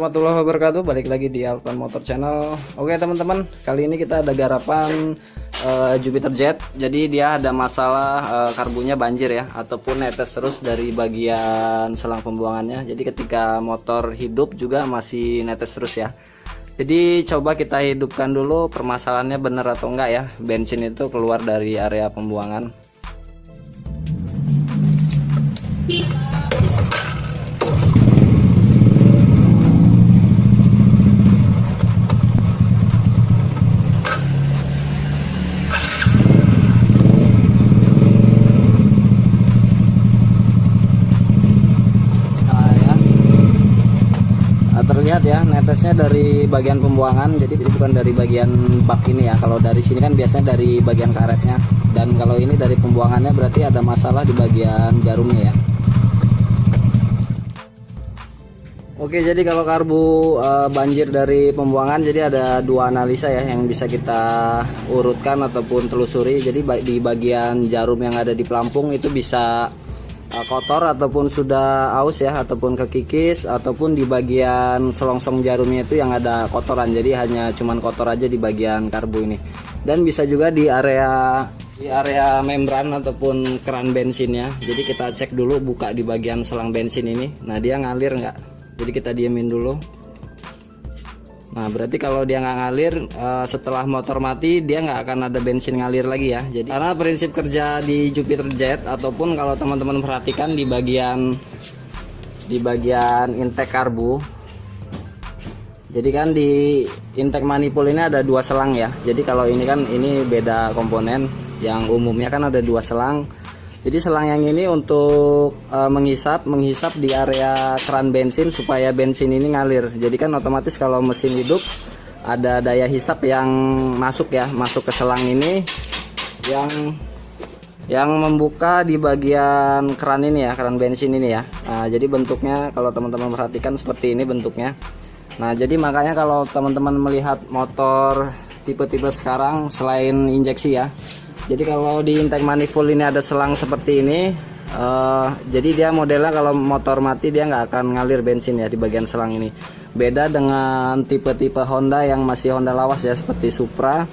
warahmatullahi wabarakatuh. Balik lagi di Alton Motor Channel. Oke teman-teman, kali ini kita ada garapan Jupiter Jet. Jadi dia ada masalah karbunya banjir ya, ataupun netes terus dari bagian selang pembuangannya. Jadi ketika motor hidup juga masih netes terus ya. Jadi coba kita hidupkan dulu, permasalahannya benar atau enggak ya, bensin itu keluar dari area pembuangan. Terlihat ya netesnya dari bagian pembuangan, jadi bukan dari bagian bak ini ya. Kalau dari sini kan biasanya dari bagian karetnya, dan kalau ini dari pembuangannya berarti ada masalah di bagian jarumnya ya. Oke, jadi kalau karbu banjir dari pembuangan, jadi ada dua analisa ya yang bisa kita urutkan ataupun telusuri. Jadi di bagian jarum yang ada di pelampung itu bisa kotor ataupun sudah aus ya, ataupun kekikis, ataupun di bagian selongsong jarumnya itu yang ada kotoran, jadi hanya cuman kotor aja di bagian karbu ini. Dan bisa juga di area membran ataupun keran bensinnya. Jadi kita cek dulu, buka di bagian selang bensin ini. Nah, dia ngalir nggak? Jadi kita diemin dulu. Nah, berarti kalau dia nggak ngalir, setelah motor mati dia nggak akan ada bensin ngalir lagi ya. Jadi karena prinsip kerja di Jupiter Jet, ataupun kalau teman-teman perhatikan di bagian intake karbu, jadi kan di intake manifold ini ada dua selang ya. Jadi kalau ini kan ini beda komponen, yang umumnya kan ada dua selang. Jadi selang yang ini untuk menghisap di area keran bensin supaya bensin ini ngalir. Jadi kan otomatis kalau mesin hidup ada daya hisap yang masuk ya, masuk ke selang ini yang membuka di bagian keran ini ya, keran bensin ini ya. Nah, jadi bentuknya kalau teman-teman perhatikan seperti ini bentuknya. Nah, jadi makanya kalau teman-teman melihat motor tipe-tipe sekarang selain injeksi ya, jadi kalau di intake manifold ini ada selang seperti ini, jadi dia modelnya kalau motor mati dia nggak akan ngalir bensin ya di bagian selang ini. Beda dengan tipe-tipe Honda yang masih Honda lawas ya, seperti Supra,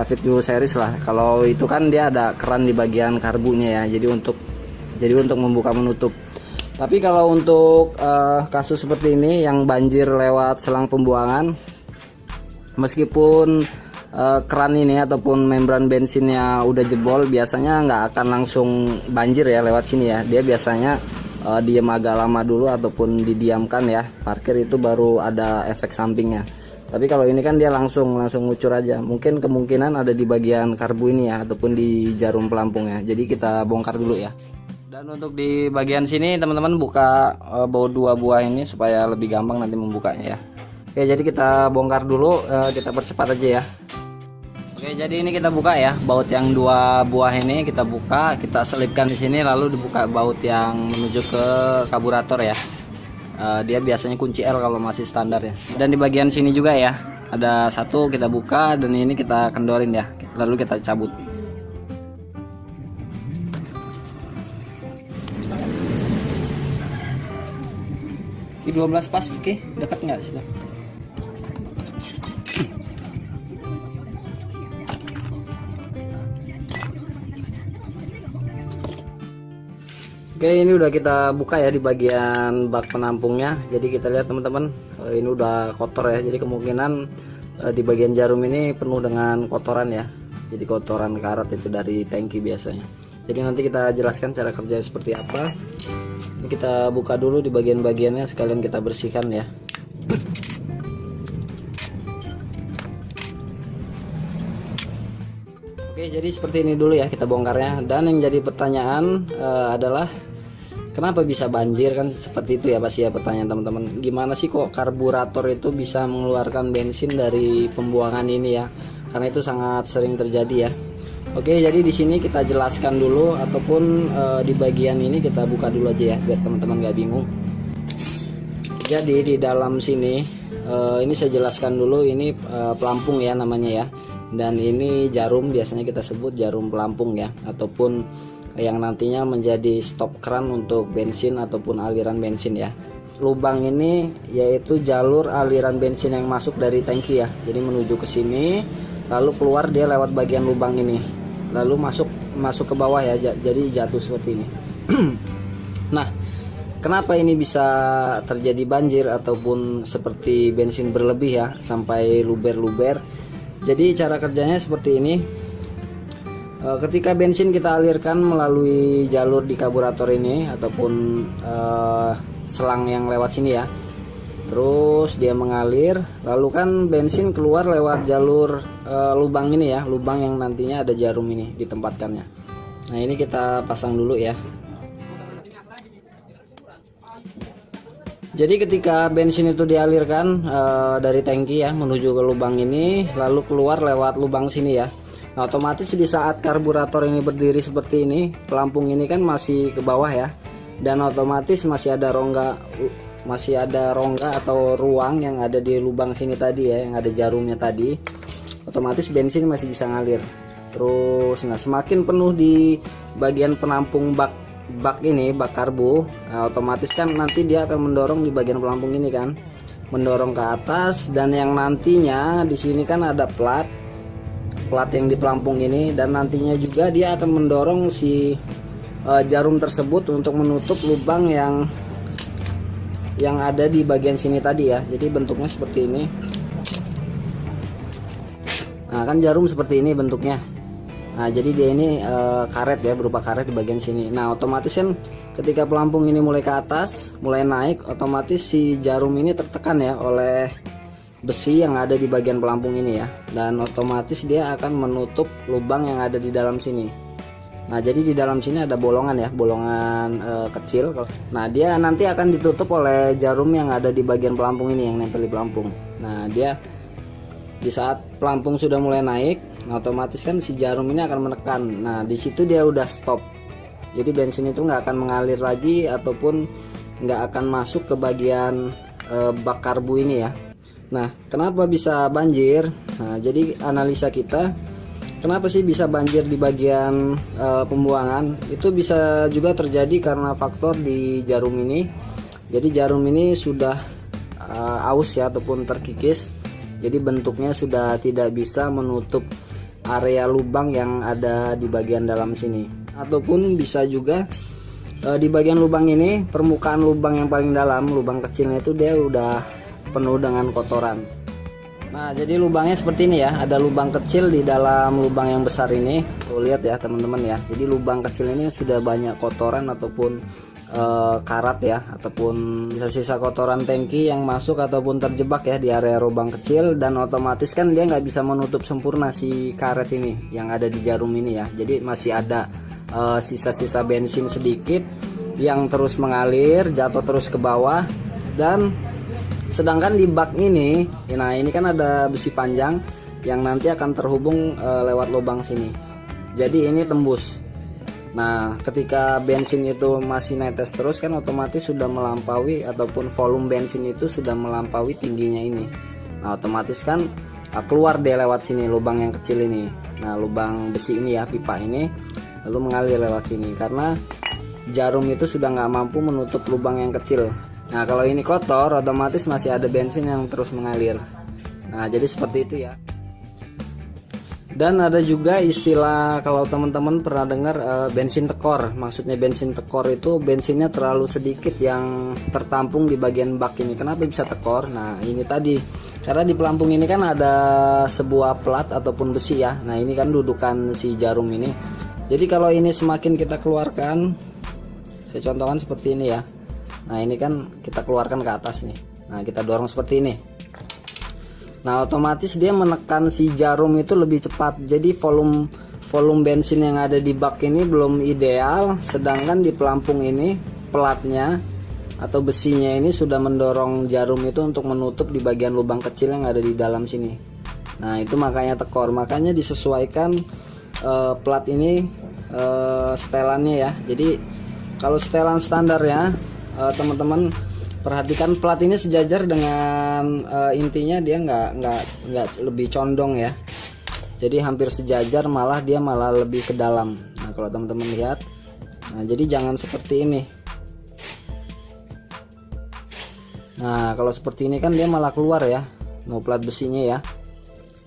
Fit New Series lah. Kalau itu kan dia ada keran di bagian karbunya ya, jadi untuk membuka menutup. Tapi kalau untuk kasus seperti ini yang banjir lewat selang pembuangan, meskipun keran ini ataupun membran bensinnya udah jebol, biasanya nggak akan langsung banjir ya lewat sini ya. Dia biasanya diam agak lama dulu ataupun didiamkan ya, parkir itu baru ada efek sampingnya. Tapi kalau ini kan dia langsung ngucur aja. Mungkin kemungkinan ada di bagian karbu ini ya, ataupun di jarum pelampung ya. Jadi kita bongkar dulu ya. Dan untuk di bagian sini teman-teman buka baut dua buah ini supaya lebih gampang nanti membukanya ya. Oke, jadi kita bongkar dulu, kita percepat aja ya. Oke, jadi ini kita buka ya, baut yang dua buah ini kita buka, kita selipkan di sini, lalu dibuka baut yang menuju ke karburator ya. Dia biasanya kunci L kalau masih standar ya. Dan di bagian sini juga ya, ada satu kita buka, dan ini kita kendorin ya, lalu kita cabut. Di 12 pas, oke, dekat nggak sih? Oke, ini udah kita buka ya di bagian bak penampungnya. Jadi kita lihat teman-teman, ini udah kotor ya. Jadi kemungkinan di bagian jarum ini penuh dengan kotoran ya. Jadi kotoran karat itu dari tangki biasanya. Jadi nanti kita jelaskan cara kerja seperti apa. Ini kita buka dulu di bagian-bagiannya, sekalian kita bersihkan ya. Oke, jadi seperti ini dulu ya kita bongkarnya. Dan yang jadi pertanyaan adalah kenapa bisa banjir, kan seperti itu ya pasti ya pertanyaan teman-teman. Gimana sih kok karburator itu bisa mengeluarkan bensin dari pembuangan ini ya? Karena itu sangat sering terjadi ya. Oke, jadi di sini kita jelaskan dulu, ataupun di bagian ini kita buka dulu aja ya biar teman-teman gak bingung. Jadi di dalam sini ini saya jelaskan dulu, ini pelampung ya namanya ya. Dan ini jarum, biasanya kita sebut jarum pelampung ya, ataupun yang nantinya menjadi stop keran untuk bensin ataupun aliran bensin ya. lubang ini yaitu jalur aliran bensin yang masuk dari tangki ya. Jadi menuju ke sini, lalu keluar dia lewat bagian lubang ini, lalu masuk ke bawah ya. Jadi jatuh seperti ini. Nah, kenapa ini bisa terjadi banjir ataupun seperti bensin berlebih ya, sampai luber-luber? Jadi cara kerjanya seperti ini. Ketika bensin kita alirkan melalui jalur di karburator ini ataupun selang yang lewat sini ya, terus dia mengalir, lalu kan bensin keluar lewat jalur lubang ini ya, lubang yang nantinya ada jarum ini ditempatkannya. Nah, ini kita pasang dulu ya. Jadi ketika bensin itu dialirkan dari tangki ya menuju ke lubang ini, lalu keluar lewat lubang sini ya. Nah, otomatis di saat karburator ini berdiri seperti ini, pelampung ini kan masih ke bawah ya, dan otomatis masih ada rongga atau ruang yang ada di lubang sini tadi ya, yang ada jarumnya tadi. Otomatis bensin masih bisa ngalir terus. Nah, semakin penuh di bagian penampung bak ini, bak karbu, nah, otomatis kan nanti dia akan mendorong di bagian pelampung ini kan, mendorong ke atas, dan yang nantinya di sini kan ada plat yang di pelampung ini, dan nantinya juga dia akan mendorong si jarum tersebut untuk menutup lubang yang ada di bagian sini tadi ya. Jadi bentuknya seperti ini. Nah, kan jarum seperti ini bentuknya. Nah, jadi dia ini karet ya, berupa karet di bagian sini. Nah, otomatis kan ketika pelampung ini mulai ke atas, mulai naik, otomatis si jarum ini tertekan ya oleh besi yang ada di bagian pelampung ini ya, dan otomatis dia akan menutup lubang yang ada di dalam sini. Nah, jadi di dalam sini ada bolongan ya, bolongan kecil. Nah, dia nanti akan ditutup oleh jarum yang ada di bagian pelampung ini yang nempel di pelampung. Nah, dia di saat pelampung sudah mulai naik, nah, otomatis kan si jarum ini akan menekan. Nah, di situ dia udah stop. Jadi bensin itu nggak akan mengalir lagi ataupun nggak akan masuk ke bagian bak karbu ini ya. Nah, kenapa bisa banjir? Nah, jadi analisa kita, kenapa sih bisa banjir di bagian pembuangan? Itu bisa juga terjadi karena faktor di jarum ini. Jadi jarum ini sudah aus ya ataupun terkikis. Jadi bentuknya sudah tidak bisa menutup area lubang yang ada di bagian dalam sini. Ataupun bisa juga di bagian lubang ini, permukaan lubang yang paling dalam, lubang kecilnya itu dia udah penuh dengan kotoran. Nah, jadi lubangnya seperti ini ya, ada lubang kecil di dalam lubang yang besar ini. Tuh, lihat ya teman-teman ya, jadi lubang kecil ini sudah banyak kotoran ataupun karat ya, ataupun sisa-sisa kotoran tangki yang masuk ataupun terjebak ya di area lubang kecil, dan otomatis kan dia nggak bisa menutup sempurna si karet ini yang ada di jarum ini ya. Jadi masih ada sisa-sisa bensin sedikit yang terus mengalir, jatuh terus ke bawah. Dan sedangkan di bak ini, nah ini kan ada besi panjang yang nanti akan terhubung lewat lubang sini. Jadi ini tembus. Nah, ketika bensin itu masih netes terus kan otomatis sudah melampaui ataupun volume bensin itu sudah melampaui tingginya ini. Nah, otomatis kan keluar deh lewat sini lubang yang kecil ini. Nah, lubang besi ini ya, pipa ini, lalu mengalir lewat sini karena jarum itu sudah nggak mampu menutup lubang yang kecil. Nah, kalau ini kotor otomatis masih ada bensin yang terus mengalir. Nah, jadi seperti itu ya. Dan ada juga istilah, kalau teman-teman pernah dengar bensin tekor. Maksudnya bensin tekor itu bensinnya terlalu sedikit yang tertampung di bagian bak ini. Kenapa bisa tekor? Nah, ini tadi karena di pelampung ini kan ada sebuah plat ataupun besi ya. Nah, ini kan dudukan si jarum ini. Jadi kalau ini semakin kita keluarkan, saya contohkan seperti ini ya. Nah, ini kan kita keluarkan ke atas nih. Nah, kita dorong seperti ini. Nah, otomatis dia menekan si jarum itu lebih cepat. Jadi volume bensin yang ada di bak ini belum ideal, sedangkan di pelampung ini platnya atau besinya ini sudah mendorong jarum itu untuk menutup di bagian lubang kecil yang ada di dalam sini. Nah, itu makanya tekor. Makanya disesuaikan plat ini setelannya ya. Jadi kalau setelan standarnya, teman-teman perhatikan plat ini sejajar dengan intinya, dia nggak lebih condong ya. Jadi hampir sejajar, malah dia malah lebih ke dalam. Nah, kalau teman-teman lihat, nah jadi jangan seperti ini. Nah kalau seperti ini kan dia malah keluar ya, no plat besinya ya.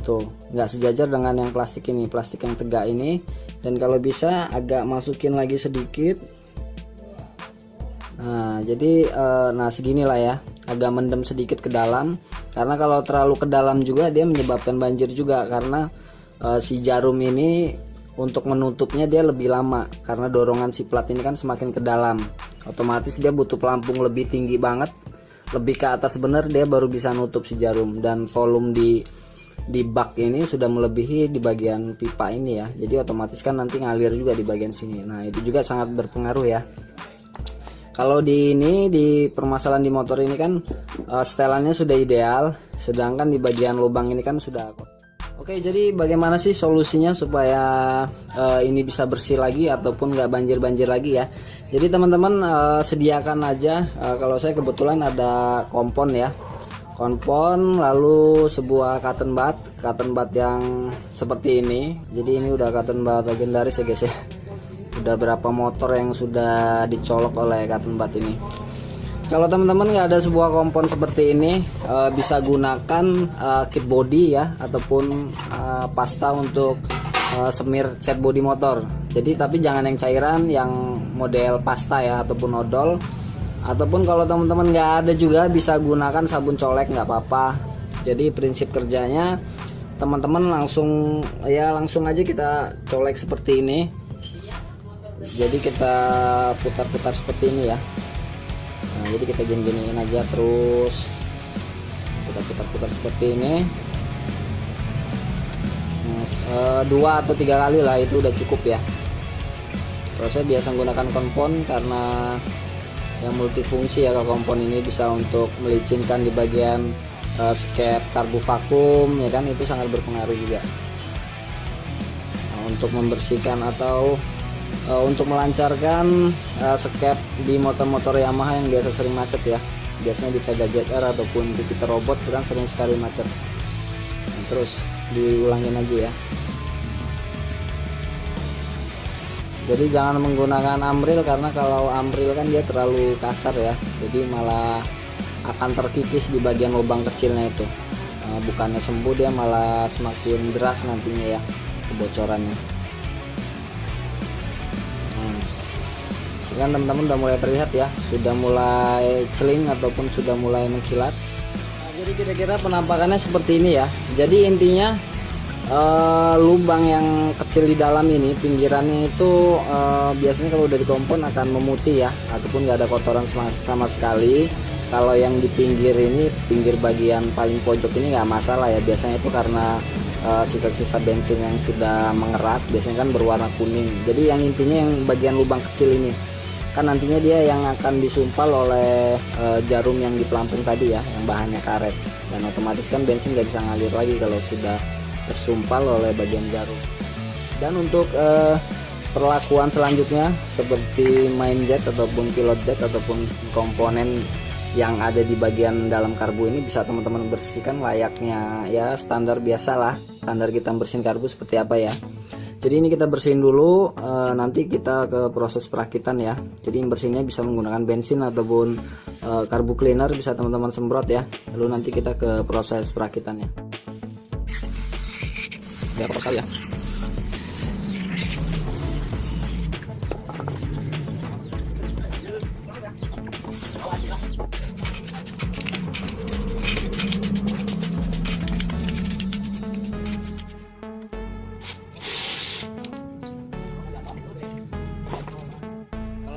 Tuh nggak sejajar dengan yang plastik ini, plastik yang tegak ini. Dan kalau bisa agak masukin lagi sedikit. Nah jadi nah seginilah ya, agak mendem sedikit ke dalam, karena kalau terlalu ke dalam juga dia menyebabkan banjir juga, karena si jarum ini untuk menutupnya dia lebih lama, karena dorongan si plat ini kan semakin ke dalam, otomatis dia butuh pelampung lebih tinggi banget, lebih ke atas bener dia baru bisa nutup si jarum. Dan volume di bak ini sudah melebihi di bagian pipa ini ya, jadi otomatis kan nanti ngalir juga di bagian sini. Nah itu juga sangat berpengaruh ya. Kalau di permasalahan di motor ini kan setelannya sudah ideal, sedangkan di bagian lubang ini kan sudah. Oke, jadi bagaimana sih solusinya supaya ini bisa bersih lagi ataupun nggak banjir-banjir lagi ya? Jadi teman-teman sediakan aja, kalau saya kebetulan ada kompon ya, kompon, lalu sebuah cotton bud yang seperti ini. Jadi ini udah cotton bud legendaris ya guys ya. Udah berapa motor yang sudah dicolok oleh cotton bud ini. Kalau teman-teman nggak ada sebuah kompon seperti ini, bisa gunakan kit body ya, ataupun pasta untuk semir cat body motor. Jadi tapi jangan yang cairan, yang model pasta ya, ataupun odol. Ataupun kalau teman-teman nggak ada juga bisa gunakan sabun colek, nggak apa-apa. Jadi prinsip kerjanya teman-teman langsung aja kita colek seperti ini. Jadi kita putar-putar seperti ini ya. Nah jadi kita gini-giniin aja, terus kita putar-putar seperti ini. 2 atau 3 kali lah itu udah cukup ya. Kalau saya biasa menggunakan kompon karena yang multifungsi ya. Kalau kompon ini bisa untuk melicinkan di bagian skep karbu vakum ya kan, itu sangat berpengaruh juga. Nah, untuk membersihkan atau untuk melancarkan skep di motor-motor Yamaha yang biasa sering macet ya, biasanya di Vega ZR ataupun di Peter Robot kan sering sekali macet. Nah, terus diulangin aja ya. Jadi jangan menggunakan amril, karena kalau amril kan dia terlalu kasar ya, jadi malah akan terkikis di bagian lubang kecilnya itu. Bukannya sembuh, dia malah semakin deras nantinya ya kebocorannya. Kan teman-teman udah mulai terlihat ya, sudah mulai celing ataupun sudah mulai mengkilat. Nah, jadi kira-kira penampakannya seperti ini ya. Jadi intinya lubang yang kecil di dalam ini, pinggirannya itu biasanya kalau udah di kompon akan memutih ya, ataupun nggak ada kotoran sama sekali. Kalau yang di pinggir ini, pinggir bagian paling pojok ini nggak masalah ya, biasanya itu karena sisa-sisa bensin yang sudah mengerat, biasanya kan berwarna kuning. Jadi yang intinya yang bagian lubang kecil ini kan nantinya dia yang akan disumpal oleh jarum yang di pelampung tadi ya, yang bahannya karet, dan otomatis kan bensin nggak bisa ngalir lagi kalau sudah tersumpal oleh bagian jarum. Dan untuk perlakuan selanjutnya seperti main jet ataupun pilot jet ataupun komponen yang ada di bagian dalam karbu ini bisa teman-teman bersihkan layaknya ya standar biasa lah, standar kita bersihin karbu seperti apa ya. Jadi ini kita bersihin dulu, nanti kita ke proses perakitan ya. Jadi bersihnya bisa menggunakan bensin ataupun karbu cleaner, bisa teman-teman semprot ya. Lalu nanti kita ke proses perakitannya. Ya kotor sekali ya.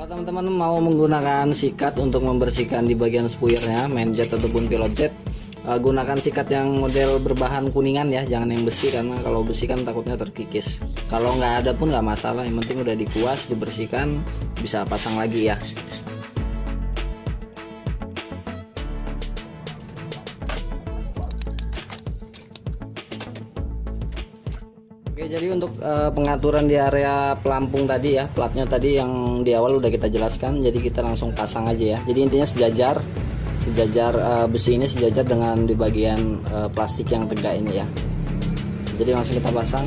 Teman-teman mau menggunakan sikat untuk membersihkan di bagian spoilernya, main jet ataupun pilot jet, gunakan sikat yang model berbahan kuningan ya, jangan yang besi, karena kalau besi kan takutnya terkikis. Kalau nggak ada pun nggak masalah, yang penting udah dikuas, dibersihkan, bisa pasang lagi ya. Oke, jadi untuk pengaturan di area pelampung tadi ya, platnya tadi yang di awal udah kita jelaskan, jadi kita langsung pasang aja ya. Jadi intinya sejajar besi ini sejajar dengan di bagian plastik yang tegak ini ya. Jadi langsung kita pasang.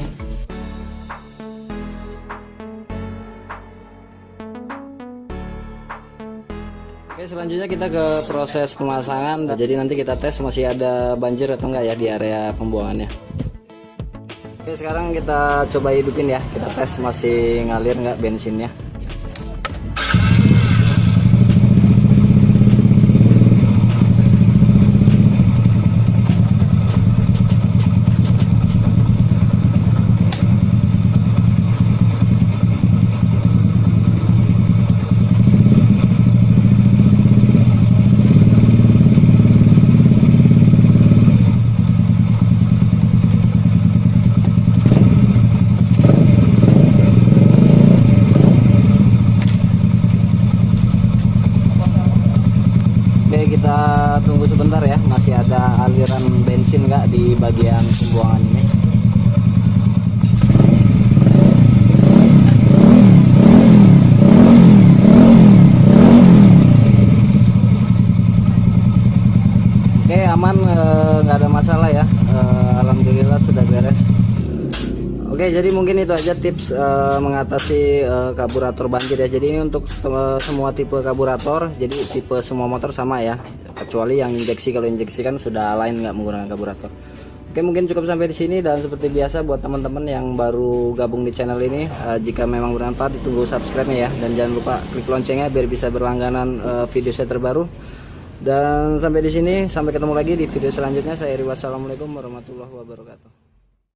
Oke, Oke, selanjutnya kita ke proses pemasangan. Jadi nanti kita tes masih ada banjir atau enggak ya di area pembuangannya. Oke, sekarang kita coba hidupin ya. Kita tes masih ngalir nggak bensinnya. Oke, kita tunggu sebentar ya, masih ada aliran bensin nggak di bagian pembuangan ini. Oke, aman, nggak ada masalah ya. Alhamdulillah sudah beres. Oke, jadi mungkin itu aja tips mengatasi karburator banjir ya. Jadi ini untuk semua tipe karburator, jadi tipe semua motor sama ya, kecuali yang injeksi. Kalau injeksi kan sudah lain, nggak menggunakan karburator. Oke, mungkin cukup sampai di sini, dan seperti biasa buat teman-teman yang baru gabung di channel ini, jika memang bermanfaat ditunggu subscribe-nya ya, dan jangan lupa klik loncengnya biar bisa berlangganan video saya terbaru. Dan sampai di sini, sampai ketemu lagi di video selanjutnya. Saya Eri, wassalamualaikum warahmatullahi wabarakatuh.